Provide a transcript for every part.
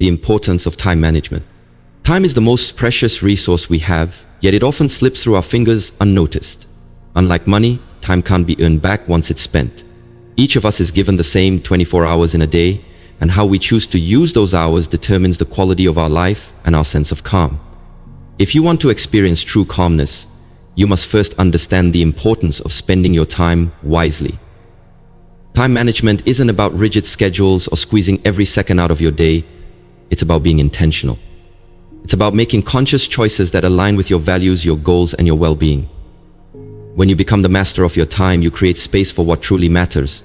The importance of time management. Time is the most precious resource we have, yet it often slips through our fingers unnoticed. Unlike money, time can't be earned back once it's spent. Each of us is given the same 24 hours in a day, and how we choose to use those hours determines the quality of our life and our sense of calm. If you want to experience true calmness, you must first understand the importance of spending your time wisely. Time management isn't about rigid schedules or squeezing every second out of your day. It's about being intentional. It's about making conscious choices that align with your values, your goals, and your well-being. When you become the master of your time, you create space for what truly matters,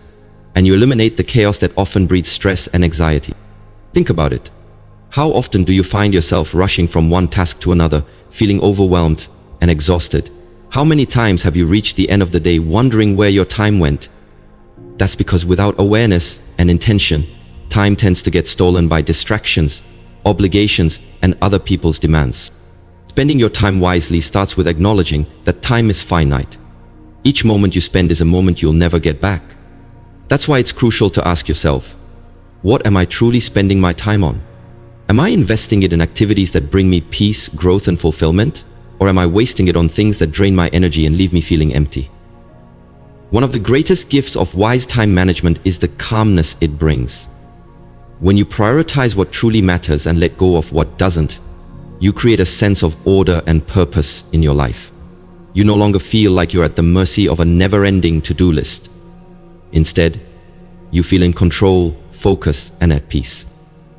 and you eliminate the chaos that often breeds stress and anxiety. Think about it. How often do you find yourself rushing from one task to another, feeling overwhelmed and exhausted? How many times have you reached the end of the day wondering where your time went? That's because without awareness and intention, time tends to get stolen by distractions, obligations, and other people's demands. Spending your time wisely starts with acknowledging that time is finite. Each moment you spend is a moment you'll never get back. That's why it's crucial to ask yourself, what am I truly spending my time on? Am I investing it in activities that bring me peace, growth, and fulfillment? Or am I wasting it on things that drain my energy and leave me feeling empty? One of the greatest gifts of wise time management is the calmness it brings. When you prioritize what truly matters and let go of what doesn't, you create a sense of order and purpose in your life. You no longer feel like you're at the mercy of a never-ending to-do list. Instead, you feel in control, focused, and at peace.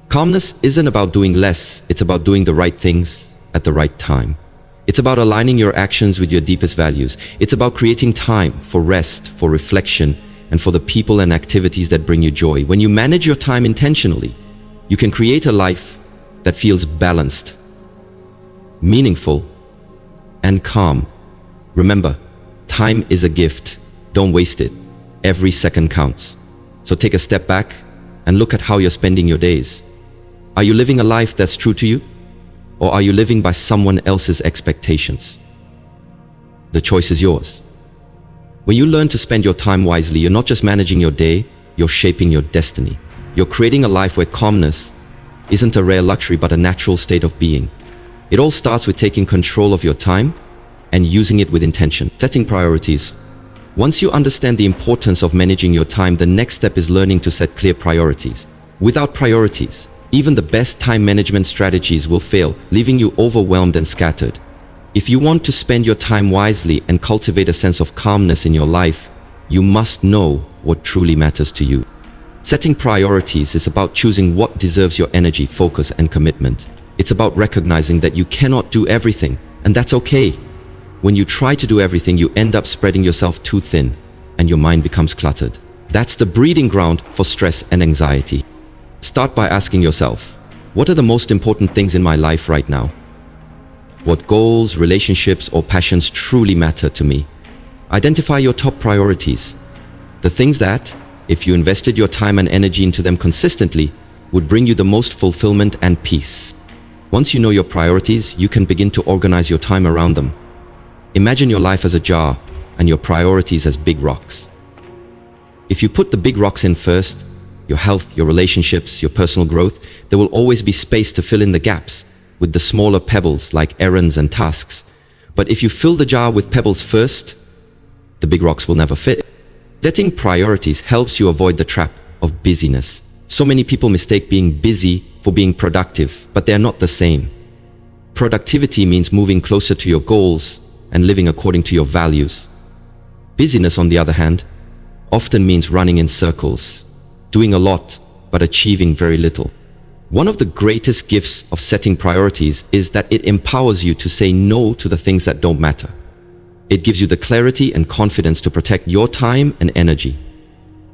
Calmness isn't about doing less, it's about doing the right things at the right time. It's about aligning your actions with your deepest values. It's about creating time for rest, for reflection, and for the people and activities that bring you joy. When you manage your time intentionally, you can create a life that feels balanced, meaningful, and calm. Remember, time is a gift. Don't waste it. Every second counts. So take a step back and look at how you're spending your days. Are you living a life that's true to you? Or are you living by someone else's expectations? The choice is yours. When you learn to spend your time wisely, you're not just managing your day, you're shaping your destiny. You're creating a life where calmness isn't a rare luxury but a natural state of being. It all starts with taking control of your time and using it with intention. Setting priorities. Once you understand the importance of managing your time, the next step is learning to set clear priorities. Without priorities, even the best time management strategies will fail, leaving you overwhelmed and scattered. If you want to spend your time wisely and cultivate a sense of calmness in your life, you must know what truly matters to you. Setting priorities is about choosing what deserves your energy, focus, and commitment. It's about recognizing that you cannot do everything, and that's okay. When you try to do everything, you end up spreading yourself too thin, and your mind becomes cluttered. That's the breeding ground for stress and anxiety. Start by asking yourself, what are the most important things in my life right now? What goals, relationships, or passions truly matter to me? Identify your top priorities. The things that, if you invested your time and energy into them consistently, would bring you the most fulfillment and peace. Once you know your priorities, you can begin to organize your time around them. Imagine your life as a jar and your priorities as big rocks. If you put the big rocks in first, your health, your relationships, your personal growth, there will always be space to fill in the gaps with the smaller pebbles like errands and tasks. But if you fill the jar with pebbles first, the big rocks will never fit. Setting priorities helps you avoid the trap of busyness. So many people mistake being busy for being productive, but they're not the same. Productivity means moving closer to your goals and living according to your values. Busyness, on the other hand, often means running in circles, doing a lot, but achieving very little. One of the greatest gifts of setting priorities is that it empowers you to say no to the things that don't matter. It gives you the clarity and confidence to protect your time and energy.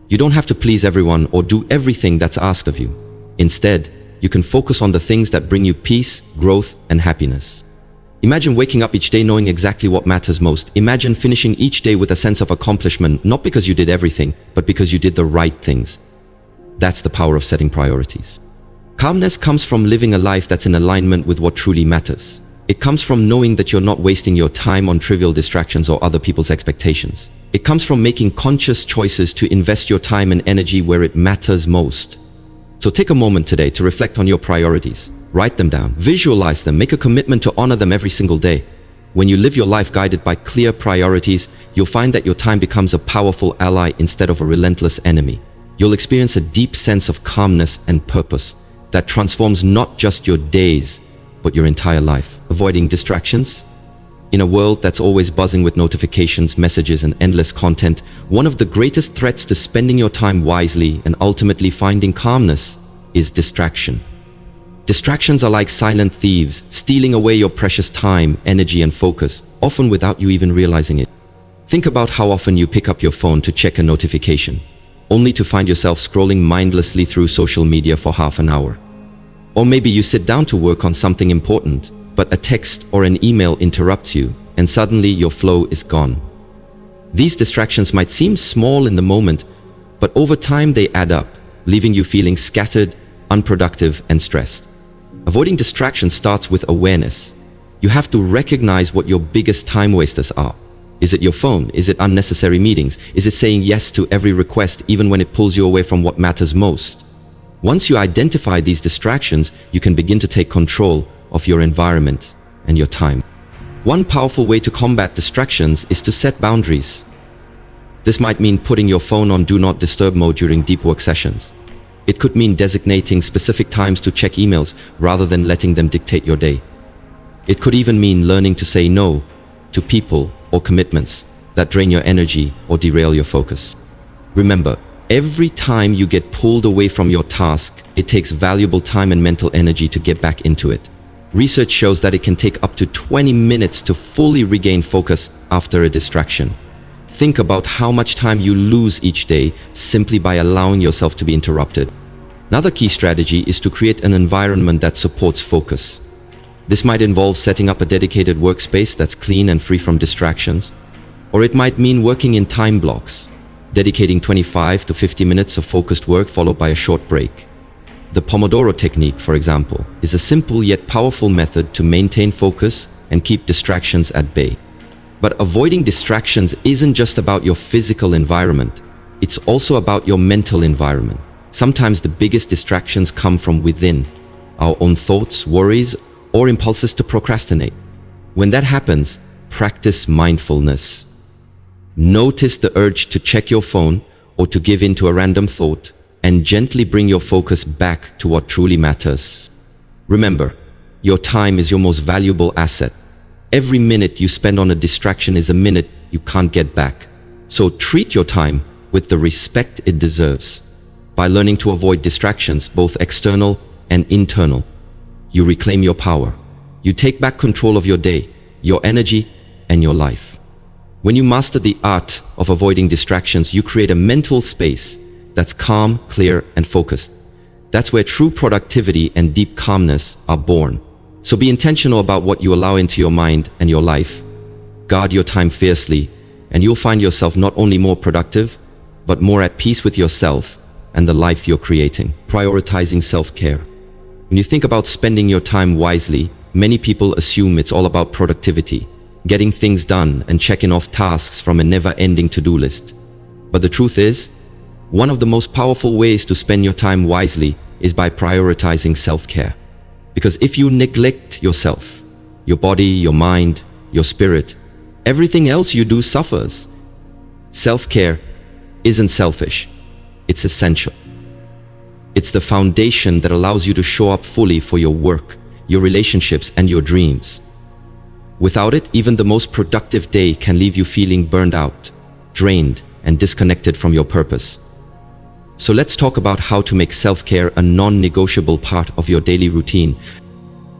You don't have to please everyone or do everything that's asked of you. Instead, you can focus on the things that bring you peace, growth, and happiness. Imagine waking up each day knowing exactly what matters most. Imagine finishing each day with a sense of accomplishment, not because you did everything, but because you did the right things. That's the power of setting priorities. Calmness comes from living a life that's in alignment with what truly matters. It comes from knowing that you're not wasting your time on trivial distractions or other people's expectations. It comes from making conscious choices to invest your time and energy where it matters most. So take a moment today to reflect on your priorities. Write them down, visualize them, make a commitment to honor them every single day. When you live your life guided by clear priorities, you'll find that your time becomes a powerful ally instead of a relentless enemy. You'll experience a deep sense of calmness and purpose that transforms not just your days, but your entire life. Avoiding distractions. In a world that's always buzzing with notifications, messages, and endless content, one of the greatest threats to spending your time wisely and ultimately finding calmness is distraction. Distractions are like silent thieves, stealing away your precious time, energy, and focus, often without you even realizing it. Think about how often you pick up your phone to check a notification, only to find yourself scrolling mindlessly through social media for half an hour. Or maybe you sit down to work on something important, but a text or an email interrupts you, and suddenly your flow is gone. These distractions might seem small in the moment, but over time they add up, leaving you feeling scattered, unproductive, and stressed. Avoiding distractions starts with awareness. You have to recognize what your biggest time wasters are. Is it your phone? Is it unnecessary meetings? Is it saying yes to every request even when it pulls you away from what matters most? Once you identify these distractions, you can begin to take control of your environment and your time. One powerful way to combat distractions is to set boundaries. This might mean putting your phone on Do Not Disturb mode during deep work sessions. It could mean designating specific times to check emails rather than letting them dictate your day. It could even mean learning to say no to people or commitments that drain your energy or derail your focus. Remember, every time you get pulled away from your task, it takes valuable time and mental energy to get back into it. Research shows that it can take up to 20 minutes to fully regain focus after a distraction. Think about how much time you lose each day simply by allowing yourself to be interrupted. Another key strategy is to create an environment that supports focus. This might involve setting up a dedicated workspace that's clean and free from distractions, or it might mean working in time blocks, dedicating 25 to 50 minutes of focused work followed by a short break. The Pomodoro technique, for example, is a simple yet powerful method to maintain focus and keep distractions at bay. But avoiding distractions isn't just about your physical environment, it's also about your mental environment. Sometimes the biggest distractions come from within, our own thoughts, worries, or impulses to procrastinate. When that happens, practice mindfulness. Notice the urge to check your phone or to give in to a random thought, and gently bring your focus back to what truly matters. Remember, your time is your most valuable asset. Every minute you spend on a distraction is a minute you can't get back. So treat your time with the respect it deserves. By learning to avoid distractions, both external and internal, you reclaim your power. You take back control of your day, your energy, and your life. When you master the art of avoiding distractions, you create a mental space that's calm, clear, and focused. That's where true productivity and deep calmness are born. So be intentional about what you allow into your mind and your life. Guard your time fiercely, and you'll find yourself not only more productive, but more at peace with yourself and the life you're creating. Prioritizing self-care. When you think about spending your time wisely, many people assume it's all about productivity, getting things done and checking off tasks from a never-ending to-do list. But the truth is, one of the most powerful ways to spend your time wisely is by prioritizing self-care. Because if you neglect yourself, your body, your mind, your spirit, everything else you do suffers. Self-care isn't selfish, it's essential. It's the foundation that allows you to show up fully for your work, your relationships, and your dreams. Without it, even the most productive day can leave you feeling burned out, drained, and disconnected from your purpose. So let's talk about how to make self-care a non-negotiable part of your daily routine.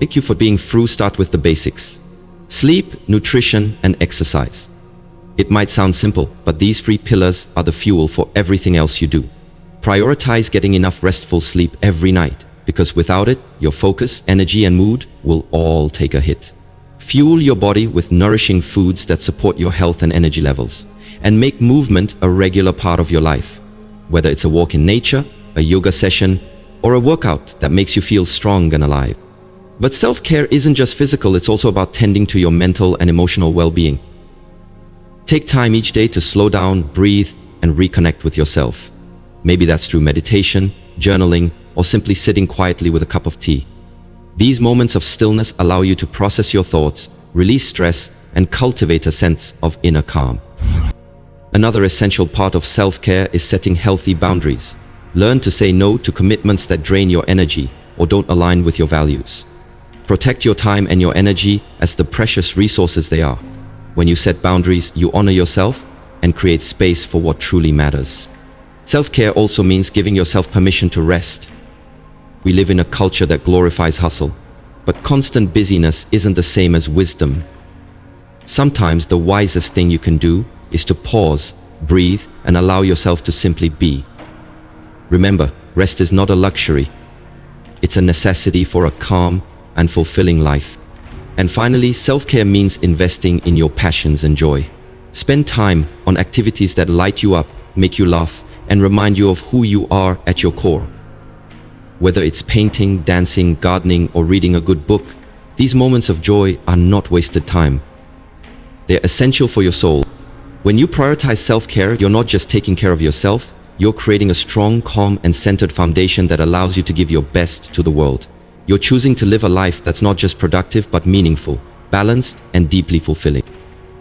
Thank you for being through. Start with the basics. Sleep, nutrition, and exercise. It might sound simple, but these three pillars are the fuel for everything else you do. Prioritize getting enough restful sleep every night, because without it, your focus, energy, and mood will all take a hit. Fuel your body with nourishing foods that support your health and energy levels, and make movement a regular part of your life. Whether it's a walk in nature, a yoga session, or a workout that makes you feel strong and alive. But self-care isn't just physical, it's also about tending to your mental and emotional well-being. Take time each day to slow down, breathe, and reconnect with yourself. Maybe that's through meditation, journaling, or simply sitting quietly with a cup of tea. These moments of stillness allow you to process your thoughts, release stress, and cultivate a sense of inner calm. Another essential part of self-care is setting healthy boundaries. Learn to say no to commitments that drain your energy or don't align with your values. Protect your time and your energy as the precious resources they are. When you set boundaries, you honor yourself and create space for what truly matters. Self-care also means giving yourself permission to rest. We live in a culture that glorifies hustle, but constant busyness isn't the same as wisdom. Sometimes the wisest thing you can do is to pause, breathe, and allow yourself to simply be. Remember, rest is not a luxury. It's a necessity for a calm and fulfilling life. And finally, self-care means investing in your passions and joy. Spend time on activities that light you up, make you laugh, and remind you of who you are at your core. Whether it's painting, dancing, gardening, or reading a good book, these moments of joy are not wasted time. They're essential for your soul. When you prioritize self-care, you're not just taking care of yourself, you're creating a strong, calm, and centered foundation that allows you to give your best to the world. You're choosing to live a life that's not just productive but meaningful, balanced, and deeply fulfilling.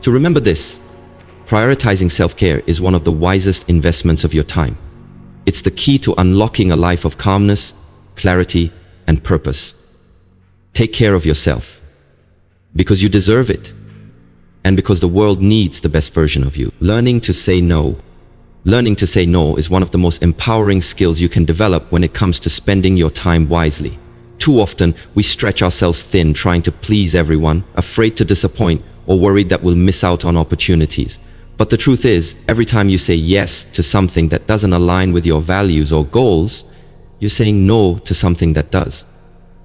To remember this, prioritizing self-care is one of the wisest investments of your time. It's the key to unlocking a life of calmness, clarity, and purpose. Take care of yourself, because you deserve it, and because the world needs the best version of you. Learning to say no. Learning to say no is one of the most empowering skills you can develop when it comes to spending your time wisely. Too often, we stretch ourselves thin trying to please everyone, afraid to disappoint, or worried that we'll miss out on opportunities. But the truth is, every time you say yes to something that doesn't align with your values or goals, you're saying no to something that does.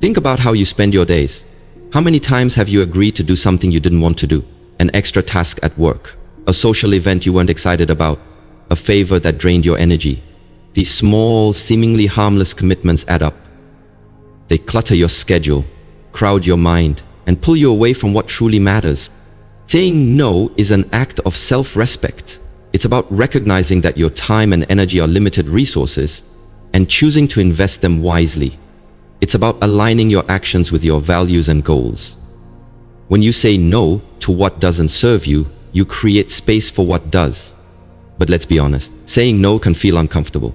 Think about how you spend your days. How many times have you agreed to do something you didn't want to do? An extra task at work, a social event you weren't excited about, a favor that drained your energy. These small, seemingly harmless commitments add up. They clutter your schedule, crowd your mind, and pull you away from what truly matters. Saying no is an act of self-respect. It's about recognizing that your time and energy are limited resources and choosing to invest them wisely. It's about aligning your actions with your values and goals. When you say no to what doesn't serve you, you create space for what does. But let's be honest, saying no can feel uncomfortable.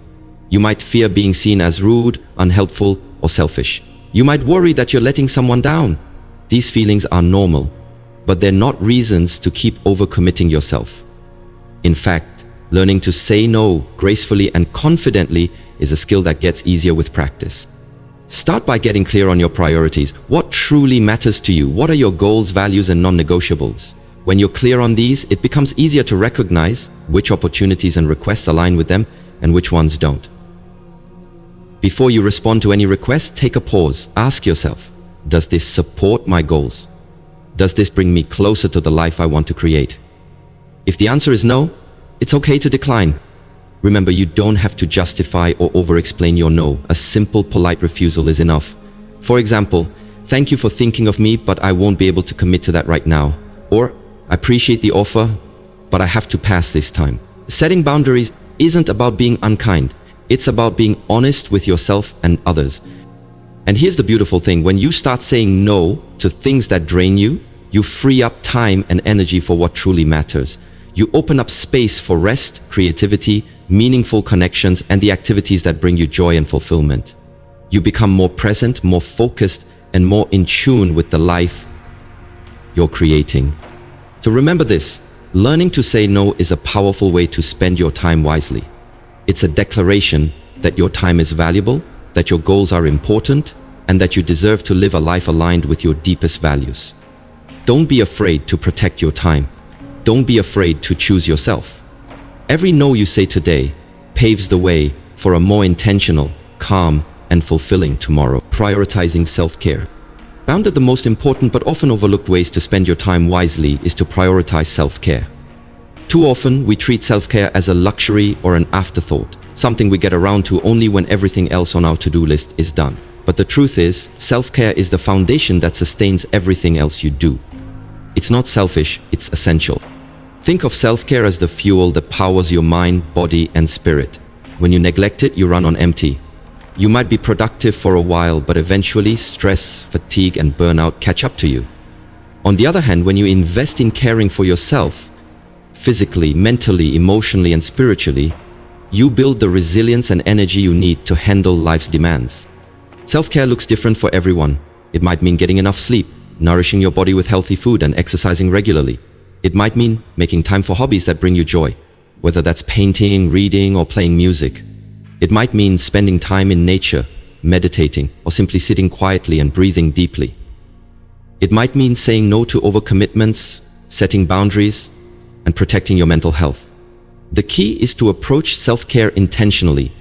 You might fear being seen as rude, unhelpful, or selfish. You might worry that you're letting someone down. These feelings are normal, but they're not reasons to keep overcommitting yourself. In fact, learning to say no gracefully and confidently is a skill that gets easier with practice. Start by getting clear on your priorities. What truly matters to you? What are your goals, values, and non-negotiables? When you're clear on these, it becomes easier to recognize which opportunities and requests align with them and which ones don't. Before you respond to any request, take a pause. Ask yourself, does this support my goals? Does this bring me closer to the life I want to create? If the answer is no, it's okay to decline. Remember, you don't have to justify or over-explain your no. A simple, polite refusal is enough. For example, thank you for thinking of me, but I won't be able to commit to that right now. Or, I appreciate the offer, but I have to pass this time. Setting boundaries isn't about being unkind. It's about being honest with yourself and others. And here's the beautiful thing. When you start saying no to things that drain you, you free up time and energy for what truly matters. You open up space for rest, creativity, meaningful connections, and the activities that bring you joy and fulfillment. You become more present, more focused, and more in tune with the life you're creating. So remember this, learning to say no is a powerful way to spend your time wisely. It's a declaration that your time is valuable, that your goals are important, and that you deserve to live a life aligned with your deepest values. Don't be afraid to protect your time. Don't be afraid to choose yourself. Every no you say today paves the way for a more intentional, calm, and fulfilling tomorrow. Prioritizing self-care. Found that the most important but often overlooked ways to spend your time wisely is to prioritize self-care. Too often, we treat self-care as a luxury or an afterthought, something we get around to only when everything else on our to-do list is done. But the truth is, self-care is the foundation that sustains everything else you do. It's not selfish, it's essential. Think of self-care as the fuel that powers your mind, body, and spirit. When you neglect it, you run on empty. You might be productive for a while, but eventually stress, fatigue, and burnout catch up to you. On the other hand, when you invest in caring for yourself, physically, mentally, emotionally, and spiritually, you build the resilience and energy you need to handle life's demands. Self-care looks different for everyone. It might mean getting enough sleep, nourishing your body with healthy food, and exercising regularly. It might mean making time for hobbies that bring you joy, whether that's painting, reading, or playing music. It might mean spending time in nature, meditating, or simply sitting quietly and breathing deeply. It might mean saying no to overcommitments, setting boundaries, and protecting your mental health. The key is to approach self-care intentionally.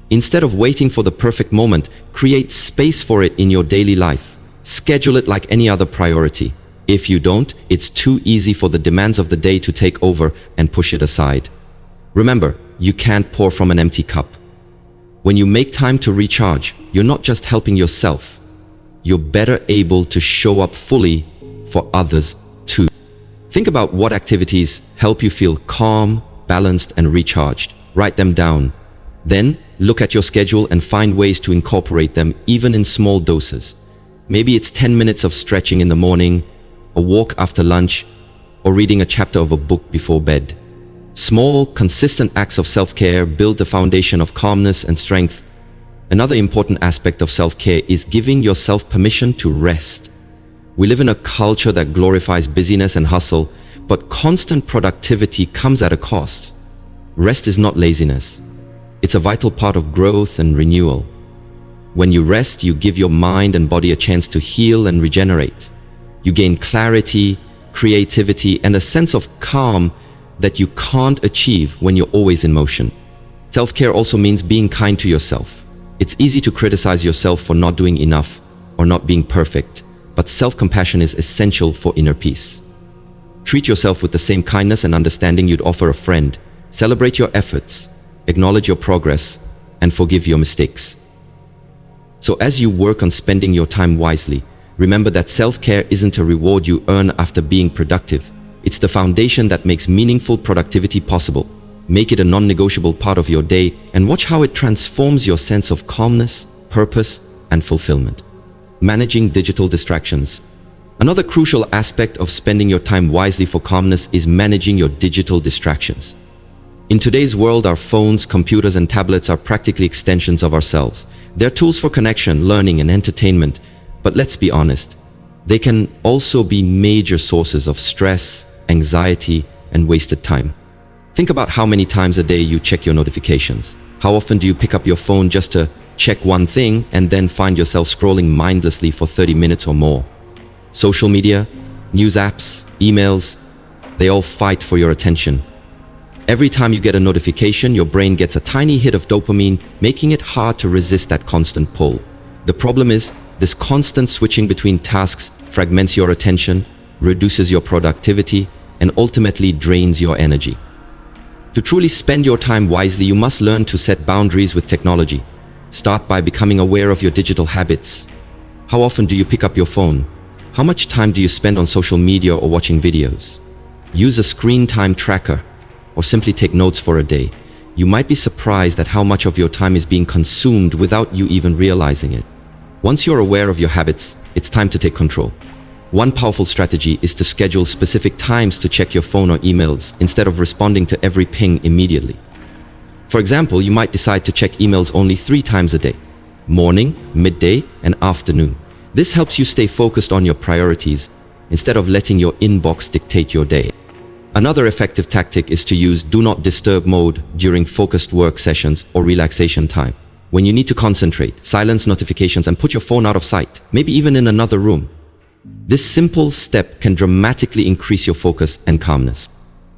Instead of waiting for the perfect moment, create space for it in your daily life. Schedule it like any other priority. If you don't, it's too easy for the demands of the day to take over and push it aside. Remember, you can't pour from an empty cup. When you make time to recharge, you're not just helping yourself. You're better able to show up fully for others too. Think about what activities help you feel calm, balanced, and recharged. Write them down. Then, look at your schedule and find ways to incorporate them even in small doses. Maybe it's 10 minutes of stretching in the morning, a walk after lunch, or reading a chapter of a book before bed. Small, consistent acts of self-care build the foundation of calmness and strength. Another important aspect of self-care is giving yourself permission to rest. We live in a culture that glorifies busyness and hustle, but constant productivity comes at a cost. Rest is not laziness. It's a vital part of growth and renewal. When you rest, you give your mind and body a chance to heal and regenerate. You gain clarity, creativity, and a sense of calm that you can't achieve when you're always in motion. Self-care also means being kind to yourself. It's easy to criticize yourself for not doing enough or not being perfect, but self-compassion is essential for inner peace. Treat yourself with the same kindness and understanding you'd offer a friend. Celebrate your efforts, acknowledge your progress, and forgive your mistakes. So as you work on spending your time wisely, remember that self-care isn't a reward you earn after being productive. It's the foundation that makes meaningful productivity possible. Make it a non-negotiable part of your day and watch how it transforms your sense of calmness, purpose, and fulfillment. Managing digital distractions. Another crucial aspect of spending your time wisely for calmness is managing your digital distractions. In today's world, our phones, computers, and tablets are practically extensions of ourselves. They're tools for connection, learning, and entertainment. But let's be honest, they can also be major sources of stress, anxiety, and wasted time. Think about how many times a day you check your notifications. How often do you pick up your phone just to check one thing and then find yourself scrolling mindlessly for 30 minutes or more? Social media, news apps, emails, they all fight for your attention. Every time you get a notification, your brain gets a tiny hit of dopamine, making it hard to resist that constant pull. The problem is, this constant switching between tasks fragments your attention, reduces your productivity, and ultimately drains your energy. To truly spend your time wisely, you must learn to set boundaries with technology. Start by becoming aware of your digital habits. How often do you pick up your phone? How much time do you spend on social media or watching videos? Use a screen time tracker, or simply take notes for a day. You might be surprised at how much of your time is being consumed without you even realizing it. Once you're aware of your habits, it's time to take control. One powerful strategy is to schedule specific times to check your phone or emails instead of responding to every ping immediately. For example, you might decide to check emails only 3 times a day: morning, midday, and afternoon. This helps you stay focused on your priorities instead of letting your inbox dictate your day. Another effective tactic is to use Do Not Disturb mode during focused work sessions or relaxation time. When you need to concentrate, silence notifications and put your phone out of sight, maybe even in another room. This simple step can dramatically increase your focus and calmness.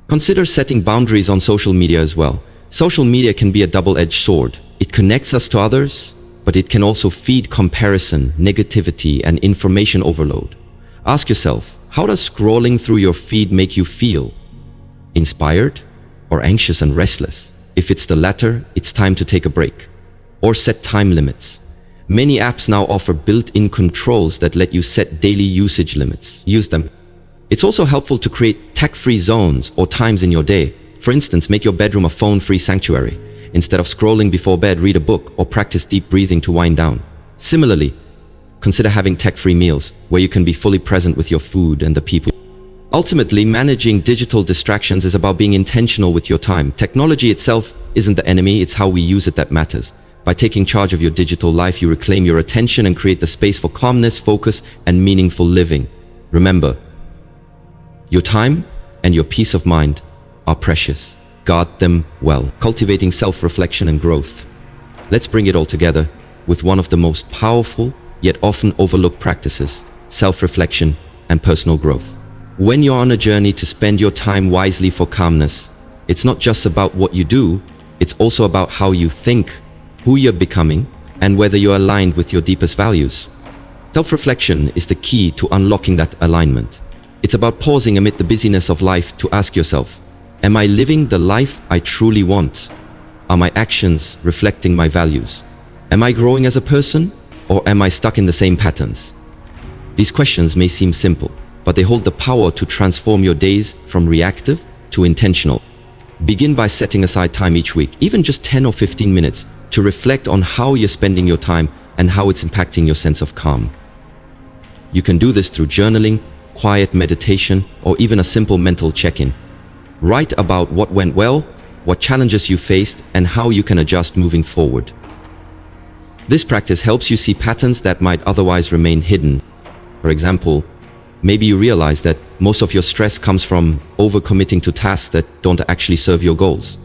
Consider setting boundaries on social media as well. Social media can be a double-edged sword. It connects us to others, but it can also feed comparison, negativity, and information overload. Ask yourself, how does scrolling through your feed make you feel? Inspired or anxious and restless? If it's the latter, it's time to take a break. Or set time limits. Many apps now offer built-in controls that let you set daily usage limits. Use them. It's also helpful to create tech-free zones or times in your day. For instance, make your bedroom a phone-free sanctuary. Instead of scrolling before bed, read a book or practice deep breathing to wind down. Similarly, consider having tech-free meals where you can be fully present with your food and the people. Ultimately, managing digital distractions is about being intentional with your time. Technology itself isn't the enemy, it's how we use it that matters. By taking charge of your digital life, you reclaim your attention and create the space for calmness, focus, and meaningful living. Remember, your time and your peace of mind are precious. Guard them well. Cultivating self-reflection and growth. Let's bring it all together with one of the most powerful yet often overlooked practices: self-reflection and personal growth. When you're on a journey to spend your time wisely for calmness, it's not just about what you do, it's also about how you think, who you're becoming, and whether you're aligned with your deepest values. Self-reflection is the key to unlocking that alignment. It's about pausing amid the busyness of life to ask yourself, am I living the life I truly want? Are my actions reflecting my values? Am I growing as a person, or am I stuck in the same patterns? These questions may seem simple, but they hold the power to transform your days from reactive to intentional. Begin by setting aside time each week, even just 10 or 15 minutes, to reflect on how you're spending your time and how it's impacting your sense of calm. You can do this through journaling, quiet meditation, or even a simple mental check-in. Write about what went well, what challenges you faced, and how you can adjust moving forward. This practice helps you see patterns that might otherwise remain hidden. For example, maybe you realize that most of your stress comes from overcommitting to tasks that don't actually serve your goals.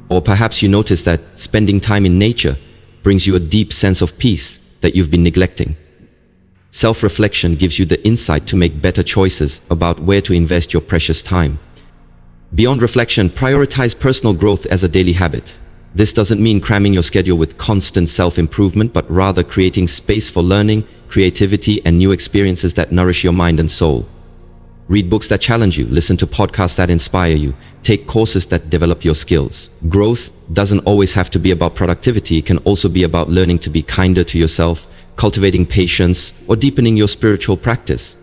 Or perhaps you notice that spending time in nature brings you a deep sense of peace that you've been neglecting. Self-reflection gives you the insight to make better choices about where to invest your precious time. Beyond reflection, prioritize personal growth as a daily habit. This doesn't mean cramming your schedule with constant self-improvement, but rather creating space for learning, creativity, and new experiences that nourish your mind and soul. Read books that challenge you, listen to podcasts that inspire you, take courses that develop your skills. Growth doesn't always have to be about productivity. It can also be about learning to be kinder to yourself, cultivating patience, or deepening your spiritual practice.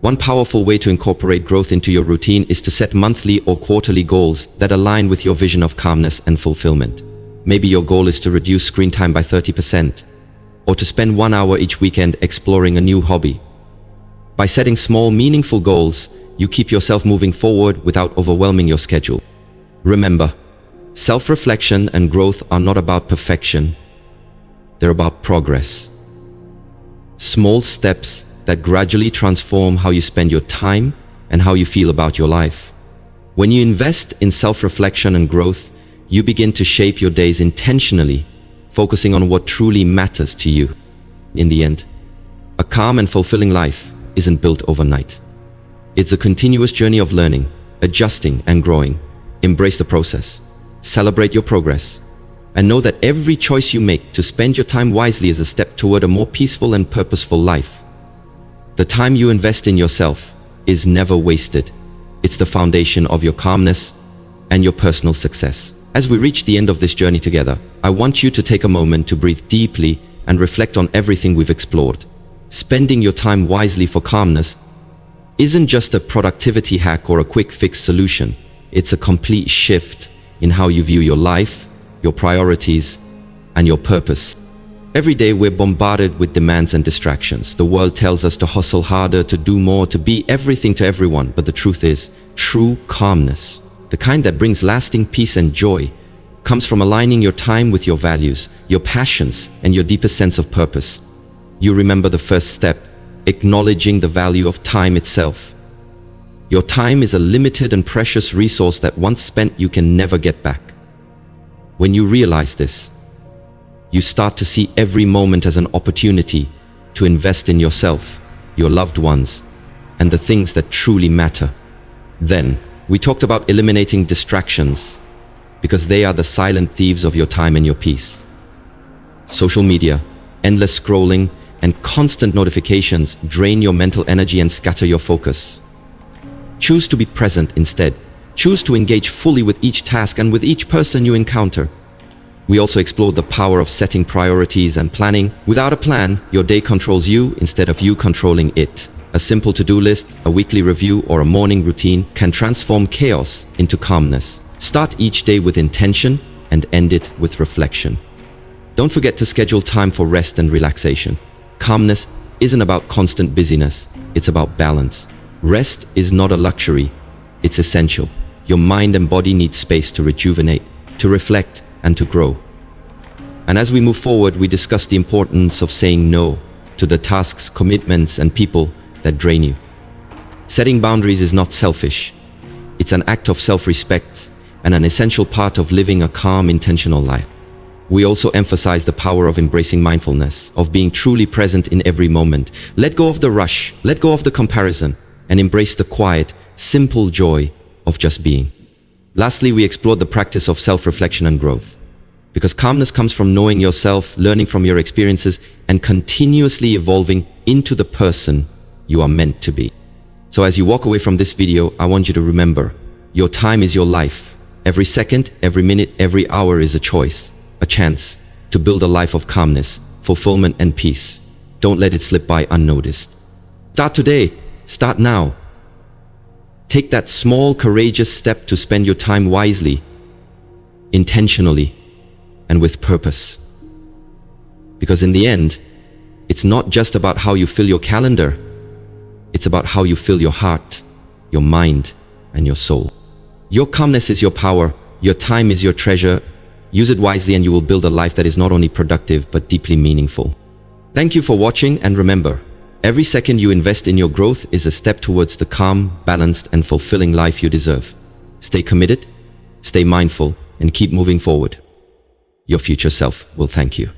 One powerful way to incorporate growth into your routine is to set monthly or quarterly goals that align with your vision of calmness and fulfillment. Maybe your goal is to reduce screen time by 30%, or to spend 1 hour each weekend exploring a new hobby. By setting small, meaningful goals, you keep yourself moving forward without overwhelming your schedule. Remember, self-reflection and growth are not about perfection. They're about progress. Small steps that gradually transform how you spend your time and how you feel about your life. When you invest in self-reflection and growth, you begin to shape your days intentionally, focusing on what truly matters to you. In the end, a calm and fulfilling life isn't built overnight. It's a continuous journey of learning, adjusting, and growing. Embrace the process, celebrate your progress, and know that every choice you make to spend your time wisely is a step toward a more peaceful and purposeful life. The time you invest in yourself is never wasted. It's the foundation of your calmness and your personal success. As we reach the end of this journey together, I want you to take a moment to breathe deeply and reflect on everything we've explored. Spending your time wisely for calmness isn't just a productivity hack or a quick fix solution. It's a complete shift in how you view your life, your priorities, and your purpose. Every day we're bombarded with demands and distractions. The world tells us to hustle harder, to do more, to be everything to everyone. But the truth is, true calmness, the kind that brings lasting peace and joy, comes from aligning your time with your values, your passions, and your deepest sense of purpose. You remember the first step, acknowledging the value of time itself. Your time is a limited and precious resource that once spent you can never get back. When you realize this, you start to see every moment as an opportunity to invest in yourself, your loved ones, and the things that truly matter. Then, we talked about eliminating distractions, because they are the silent thieves of your time and your peace. Social media, endless scrolling, and constant notifications drain your mental energy and scatter your focus. Choose to be present instead. Choose to engage fully with each task and with each person you encounter. We also explored the power of setting priorities and planning. Without a plan, your day controls you instead of you controlling it. A simple to-do list, a weekly review, or a morning routine can transform chaos into calmness. Start each day with intention and end it with reflection. Don't forget to schedule time for rest and relaxation. Calmness isn't about constant busyness, it's about balance. Rest is not a luxury, it's essential. Your mind and body need space to rejuvenate, to reflect, and to grow. And as we move forward, we discuss the importance of saying no to the tasks, commitments, and people that drain you. Setting boundaries is not selfish. It's an act of self-respect and an essential part of living a calm, intentional life. We also emphasize the power of embracing mindfulness, of being truly present in every moment. Let go of the rush, let go of the comparison, and embrace the quiet, simple joy of just being. Lastly, we explored the practice of self-reflection and growth. Because calmness comes from knowing yourself, learning from your experiences, and continuously evolving into the person you are meant to be. So as you walk away from this video, I want you to remember, your time is your life. Every second, every minute, every hour is a choice, a chance to build a life of calmness, fulfillment, and peace. Don't let it slip by unnoticed. Start today. Start now. Take that small, courageous step to spend your time wisely, intentionally, and with purpose. Because in the end, it's not just about how you fill your calendar, it's about how you fill your heart, your mind, and your soul. Your calmness is your power, your time is your treasure. Use it wisely and you will build a life that is not only productive but deeply meaningful. Thank you for watching, and remember, every second you invest in your growth is a step towards the calm, balanced, and fulfilling life you deserve. Stay committed, stay mindful, and keep moving forward. Your future self will thank you.